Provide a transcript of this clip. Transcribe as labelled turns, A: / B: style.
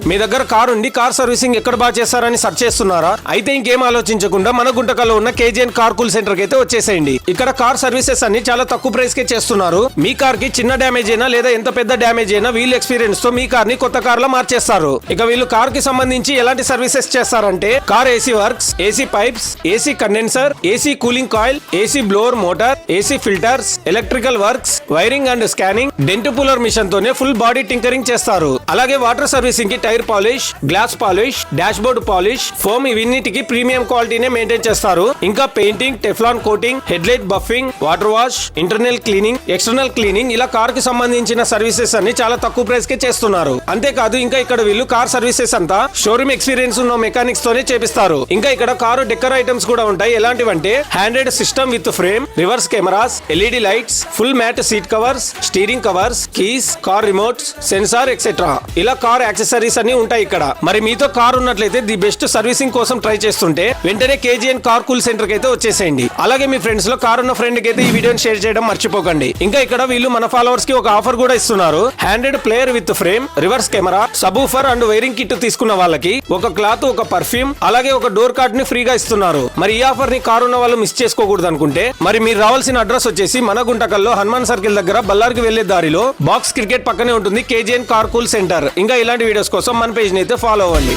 A: మీ దగ్గర కార్ ఉండి car servicing ఎక్కడ బాగా చేస్తారని సెర్చ్ చేస్తున్నారా? అయితే ఇంకేం ఆలోచించకుండా మన గుంటకల్లో ఉన్న కేజీఎన్ కార్ కూల్ సెంటర్ కి అయితే వచ్చేసేయండి. ఇక్కడ కార్ సర్వీసెస్ అన్ని చాలా తక్కువ ప్రైస్ కే చేస్తున్నారు. మీ కార్ కి చిన్న డ్యామేజ్ అయినా లేదా ఎంత పెద్ద డ్యామేజ్ అయినా వీళ్ళ ఎక్స్పీరియన్స్ తో మీ కార్ ని కొత్త కార్ లో మార్చేస్తారు. ఇక వీళ్ళు కార్ కి సంబంధించి ఎలాంటి సర్వీసెస్ చేస్తారంటే car AC works, AC pipes, AC condenser, AC cooling coil, AC blower motor, AC filters, electrical works, wiring and scanning, dent puller machine తోనే ఫుల్ బాడీ టింకరింగ్ చేస్తారు. అలాగే వాటర్ సర్వీసింగ్ కి tyre polish, glass polish, dashboard polish, foam ఇవన్నిటికి premium క్వాలిటీనే maintain చేస్తారు. ఇంకా painting, Teflon coating, headlight buffing, water wash, internal cleaning, external cleaning ఇలా car కి సంబంధించిన సర్వీసెస్ అన్ని చాలా తక్కువ ప్రైస్ కే చేస్తున్నారు. అంతేకాదు ఇంకా ఇక్కడ వీళ్ళు కార్ సర్వీసెస్ అంతా షోరూమ్ ఎక్స్పీరియన్స్ ఉన్న మెకానిక్స్ తోనే చేపిస్తారు. ఇంకా ఇక్కడ కారు డెక్కర్ ఐటమ్స్ కూడా ఉంటాయి. ఎలాంటివంటే handed system with frame, reverse cameras, LED lights, full mat seat covers, steering covers, keys, car remotes, sensor etcetera ఇలా కార్ యాక్సెసరీస్ అన్ని ఉంటాయి ఇక్కడ. మరి మీతో కార్ ఉన్నట్లయితే ది బెస్ట్ సర్వీసింగ్ కోసం ట్రై చేస్తుంటే వెంటనే కేజీఎన్ కార్ కూల్ సెంటర్ కి అయితే వచ్చేసేయండి. అలాగే మీ ఫ్రెండ్స్ లో కార్ ఉన్న ఫ్రెండ్ కి అయితే ఈ వీడియోని షేర్ చేయడం మర్చిపోకండి. ఇంకా ఇక్కడ వీళ్ళు మన ఫాలోవర్స్ కి ఒక ఆఫర్ కూడా ఇస్తున్నారు. Handed player with frame, reverse camera, subwoofer and wiring kit తీసుకున్న వాళ్ళకి ఒక క్లాత్, ఒక పర్ఫ్యూమ్ అలాగే ఒక డోర్ కార్డ్ ని ఫ్రీగా ఇస్తున్నారు. మరి ఈ ఆఫర్ ని కార్ ఉన్న వాళ్ళు మిస్ చేసుకోకూడదు అనుకుంటే మరి మీరు రావాల్సిన అడ్రస్ వచ్చేసి మన గుంటకల్లో హనుమాన్ సర్కిల్ దగ్గర బల్లార్కి వెళ్లే దారిలో బాక్స్ క్రికెట్ పక్కనే ఉంటుంది కేజీఎన్ కార్ కూల్ సెంటర్. ఇంకా ఇలాంటి వీడియోస్ కోసం మన పేజ్ ని అయితే ఫాలో అవ్వండి.